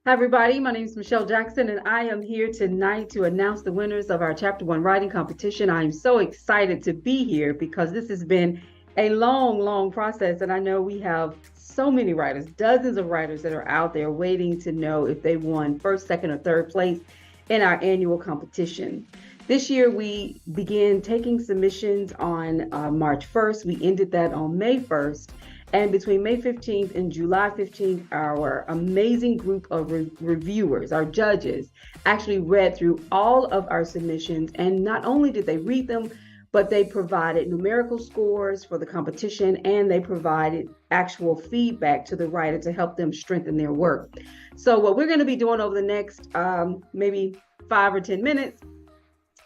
Hi, everybody. My name is Michelle Jackson, and I am here tonight to announce the winners of our Chapter 1 writing competition. I am so excited to be here because this has been a long process, and I know we have so many writers, dozens of writers that are out there waiting to know if they won first, second, or third place in our annual competition. This year, we began taking submissions on March 1st. We ended that on May 1st. And between May 15th and July 15th, our amazing group of reviewers, our judges, actually read through all of our submissions. And not only did they read them, but they provided numerical scores for the competition, and they provided actual feedback to the writer to help them strengthen their work. So what we're going to be doing over the next maybe 5 or 10 minutes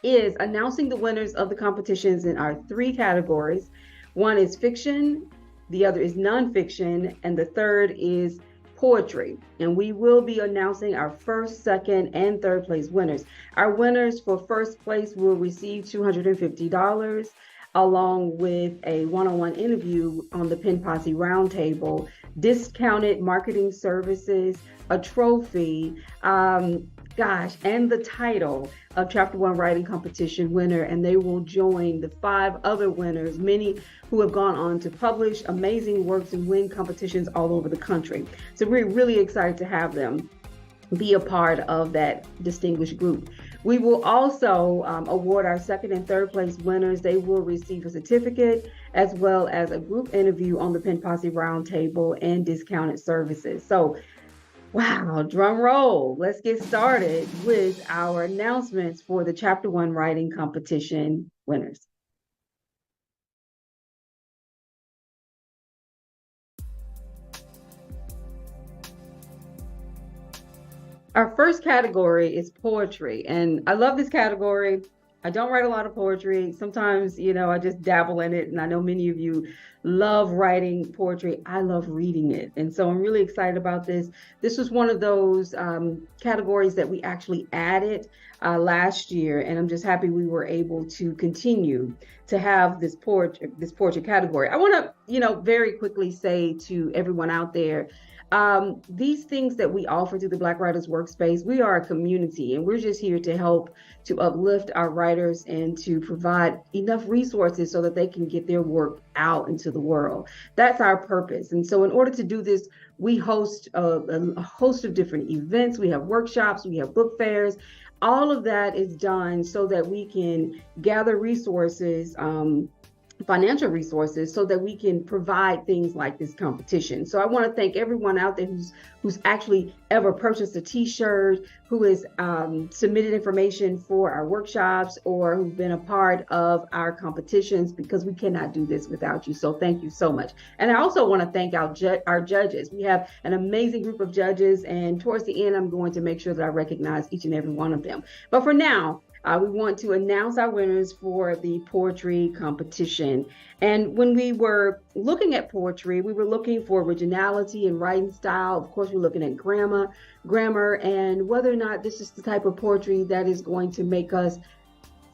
is announcing the winners of the competitions in our 3 categories. One is fiction, the other is nonfiction, and the third is poetry. And we will be announcing our first, second, and third place winners. Our winners for first place will receive $250, along with a one-on-one interview on the PenPOSSE Roundtable, discounted marketing services, a trophy, and the title of Chapter 1 Writing Competition winner. And they will join the 5 other winners, many who have gone on to publish amazing works and win competitions all over the country. So we're really excited to have them be a part of that distinguished group. We will also award our second and third place winners. They will receive a certificate as well as a group interview on the PenPOSSE Roundtable and discounted services. So wow, drum roll. Let's get started with our announcements for the Chapter 1 Writing Competition winners. Our first category is poetry, and I love this category. I don't write a lot of poetry. Sometimes, I just dabble in it, and I know many of you love writing poetry. I love reading it, and so I'm really excited about this. This was one of those categories that we actually added last year, and I'm just happy we were able to continue to have this poetry category. I want to, very quickly say to everyone out there, these things that we offer through the Black Writers Workspace, we are a community, and we're just here to help to uplift our writers and to provide enough resources so that they can get their work out into the world. That's our purpose. And so in order to do this, we host a host of different events. We have workshops, we have book fairs. All of that is done so that we can gather resources, financial resources, so that we can provide things like this competition. So I want to thank everyone out there who's actually ever purchased a t-shirt, who has submitted information for our workshops, or who've been a part of our competitions, because we cannot do this without you. So thank you so much. And I also want to thank our judges. We have an amazing group of judges, and towards the end, I'm going to make sure that I recognize each and every one of them. But for now, we want to announce our winners for the poetry competition. And when we were looking at poetry, we were looking for originality and writing style. Of course, we're looking at grammar, and whether or not this is the type of poetry that is going to make us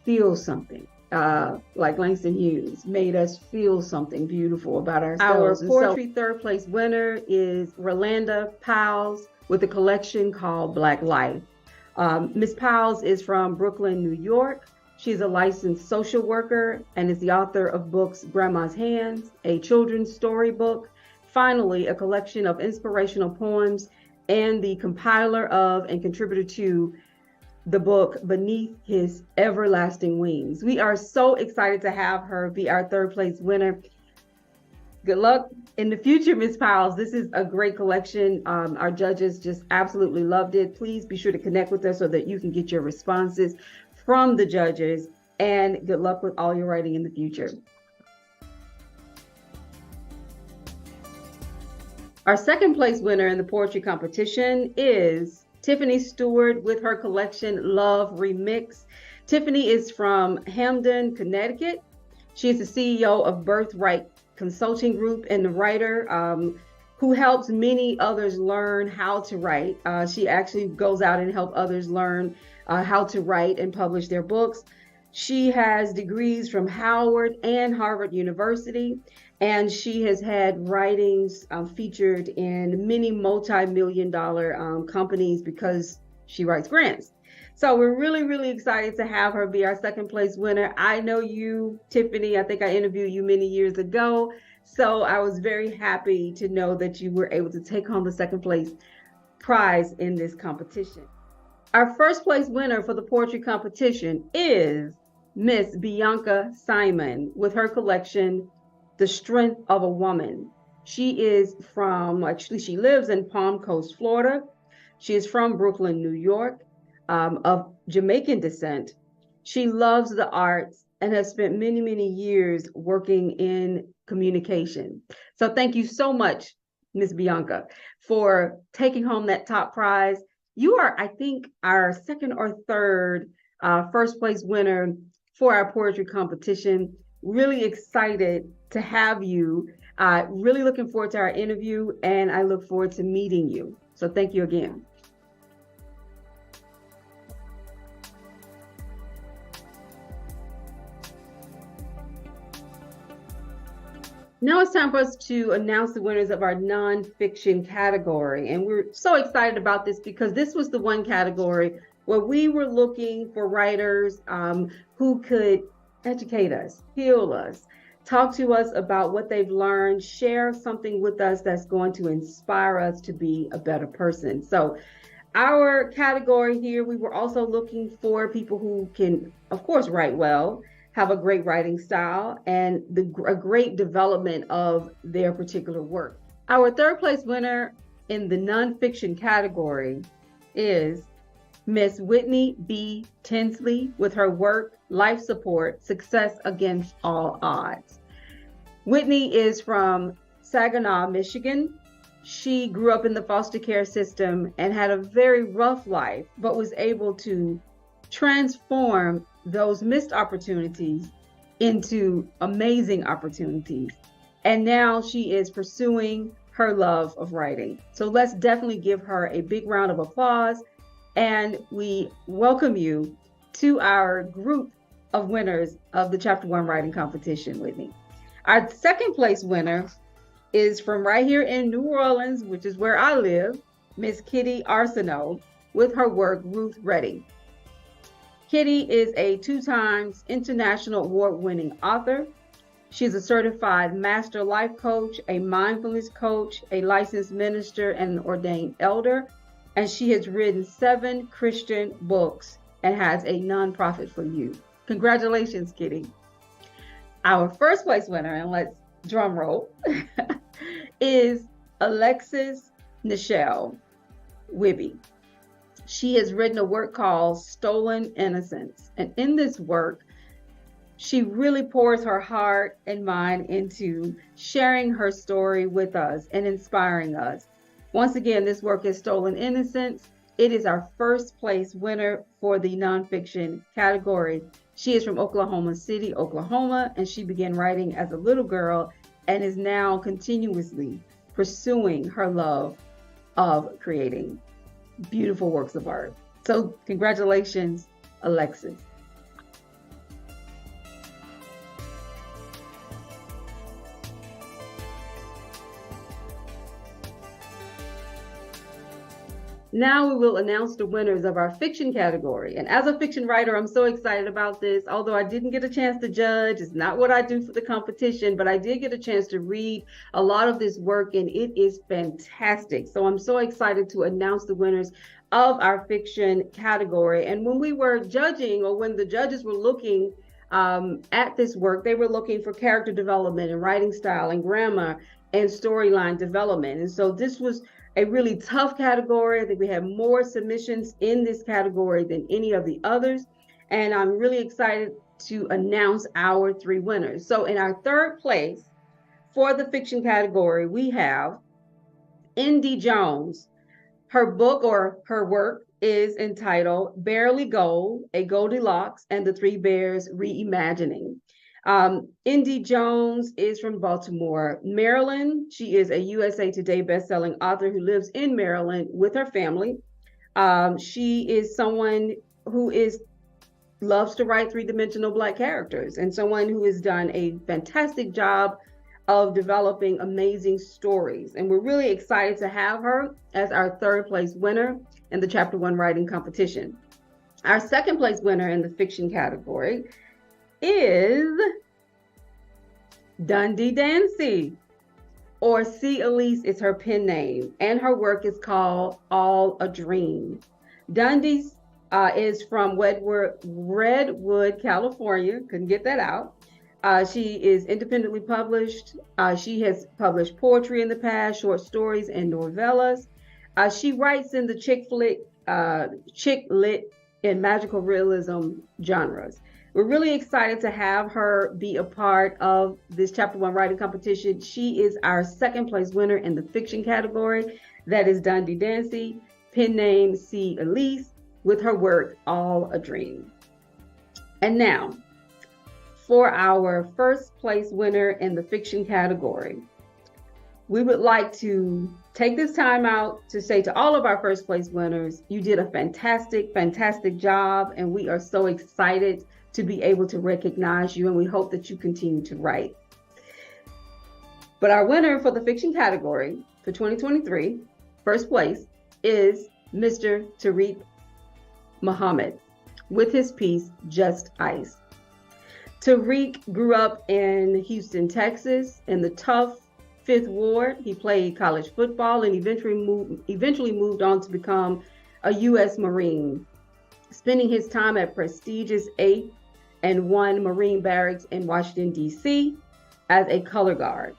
feel something. Like Langston Hughes made us feel something beautiful about ourselves. Our poetry third place winner is Rolanda Powles with a collection called Black Life. Ms. Powles is from Brooklyn, New York. She's a licensed social worker and is the author of books Grandma's Hands, a children's storybook, finally a collection of inspirational poems, and the compiler of and contributor to the book Beneath His Everlasting Wings. We are so excited to have her be our third place winner. Good luck in the future, Ms. Powles. This is a great collection. Our judges just absolutely loved it. Please be sure to connect with us so that you can get your responses from the judges, and good luck with all your writing in the future. Our second place winner in the poetry competition is Tiffany Stewart with her collection Love Remix. Tiffany is from Hamden, Connecticut. She is the CEO of Birthright Consulting Group and the writer who helps many others learn how to write. She actually goes out and helps others learn how to write and publish their books. She has degrees from Howard and Harvard University, and she has had writings featured in many multi-million dollar companies because she writes grants. So we're really, really excited to have her be our second place winner. I know you, Tiffany. I think I interviewed you many years ago. So I was very happy to know that you were able to take home the second place prize in this competition. Our first place winner for the poetry competition is Miss Bianca Simon with her collection, The Strength of a Woman. She lives in Palm Coast, Florida. She is from Brooklyn, New York, of Jamaican descent. She loves the arts and has spent many, many years working in communication. So thank you so much, Miss Bianca, for taking home that top prize. You are, I think, our second or third first place winner for our poetry competition. Really excited to have you. Really looking forward to our interview, and I look forward to meeting you. So thank you again. Now it's time for us to announce the winners of our nonfiction category. And we're so excited about this because this was the one category where we were looking for writers who could educate us, heal us, talk to us about what they've learned, share something with us that's going to inspire us to be a better person. So our category here, we were also looking for people who can, of course, write well, have a great writing style, and a great development of their particular work. Our third place winner in the nonfiction category is Miss Whitney B. Tinsley with her work, Life Support, Success Against All Odds. Whitney is from Saginaw, Michigan. She grew up in the foster care system and had a very rough life, but was able to transform those missed opportunities into amazing opportunities. And now she is pursuing her love of writing. So let's definitely give her a big round of applause. And we welcome you to our group of winners of the Chapter 1 Writing Competition, Whitney. Our second place winner is from right here in New Orleans, which is where I live, Miss Kitty Arsenault with her work, Ruth Ready. Kitty is a 2-time international award-winning author. She's a certified master life coach, a mindfulness coach, a licensed minister, and an ordained elder. And she has written 7 Christian books and has a nonprofit for youth. Congratulations, Kitty. Our first place winner, and let's drum roll, is Alexis Nichelle Wibby. She has written a work called Stolen Innocence. And in this work, she really pours her heart and mind into sharing her story with us and inspiring us. Once again, this work is Stolen Innocence. It is our first place winner for the nonfiction category. She is from Oklahoma City, Oklahoma, and she began writing as a little girl and is now continuously pursuing her love of creating beautiful works of art. So congratulations, Alexis. Now we will announce the winners of our fiction category. And as a fiction writer, I'm so excited about this. Although I didn't get a chance to judge, it's not what I do for the competition, but I did get a chance to read a lot of this work and it is fantastic. So I'm so excited to announce the winners of our fiction category. And when we were judging, or when the judges were looking at this work, they were looking for character development and writing style and grammar and storyline development. And so this was a really tough category. I think we had more submissions in this category than any of the others. And I'm really excited to announce our 3 winners. So in our third place for the fiction category, we have Indy Jones. Her book, or her work, is entitled Barely Gold, A Goldilocks and the 3 Bears Reimagining. Indy Jones is from Baltimore, Maryland. She is a USA Today bestselling author who lives in Maryland with her family. She is someone who is loves to write three-dimensional Black characters and someone who has done a fantastic job of developing amazing stories. And we're really excited to have her as our third place winner in the Chapter 1 writing competition. Our second place winner in the fiction category is Dundee Dancy, or C. Elise is her pen name, and her work is called All a Dream. Dundee is from Redwood, California. Couldn't get that out. She is independently published. She has published poetry in the past, short stories, and novellas. She writes in the chick lit, and magical realism genres. We're really excited to have her be a part of this Chapter 1 writing competition. She is our second place winner in the fiction category. That is Dundee Dancy, pen name C. Elise, with her work All a Dream. And now, for our first place winner in the fiction category, we would like to take this time out to say to all of our first place winners, you did a fantastic, fantastic job, and we are so excited to be able to recognize you, and we hope that you continue to write. But our winner for the fiction category for 2023, first place, is Mr. Tariq Muhammad with his piece, Just Ice. Tariq grew up in Houston, Texas, in the tough Fifth Ward. He played college football and eventually moved on to become a U.S. Marine, spending his time at prestigious 8th and 1 Marine Barracks in Washington, D.C. as a color guard.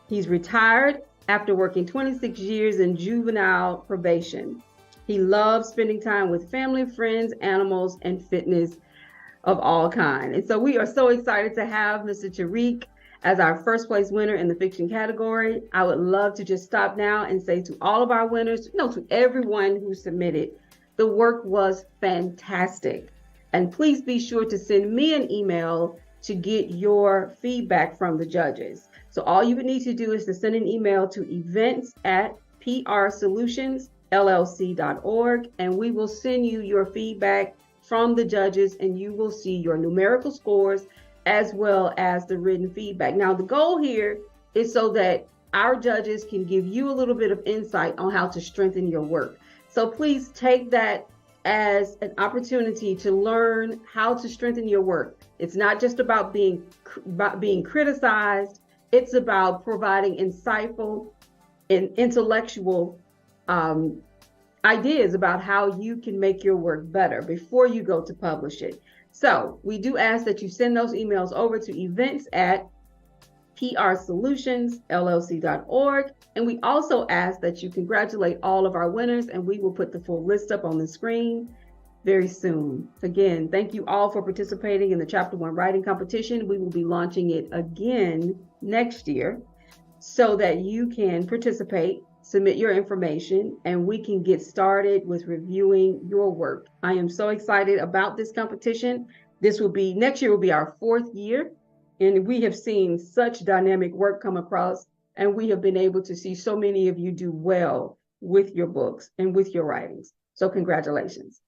He's retired after working 26 years in juvenile probation. He loves spending time with family, friends, animals, and fitness of all kinds. And so we are so excited to have Mr. Tariq as our first place winner in the fiction category. I would love to just stop now and say to all of our winners, to everyone who submitted, the work was fantastic. And please be sure to send me an email to get your feedback from the judges. So all you would need to do is to send an email to events@prsolutionsllc.org, and we will send you your feedback from the judges, and you will see your numerical scores as well as the written feedback. Now, the goal here is so that our judges can give you a little bit of insight on how to strengthen your work. So please take that as an opportunity to learn how to strengthen your work. It's not just about being criticized. It's about providing insightful and intellectual ideas about how you can make your work better before you go to publish it. So we do ask that you send those emails over to events@prsolutionsllc.org. And we also ask that you congratulate all of our winners, and we will put the full list up on the screen very soon. Again, thank you all for participating in the Chapter 1 writing competition. We will be launching it again next year so that you can participate, submit your information, and we can get started with reviewing your work. I am so excited about this competition. Next year will be our 4th year, and we have seen such dynamic work come across, and we have been able to see so many of you do well with your books and with your writings. So congratulations.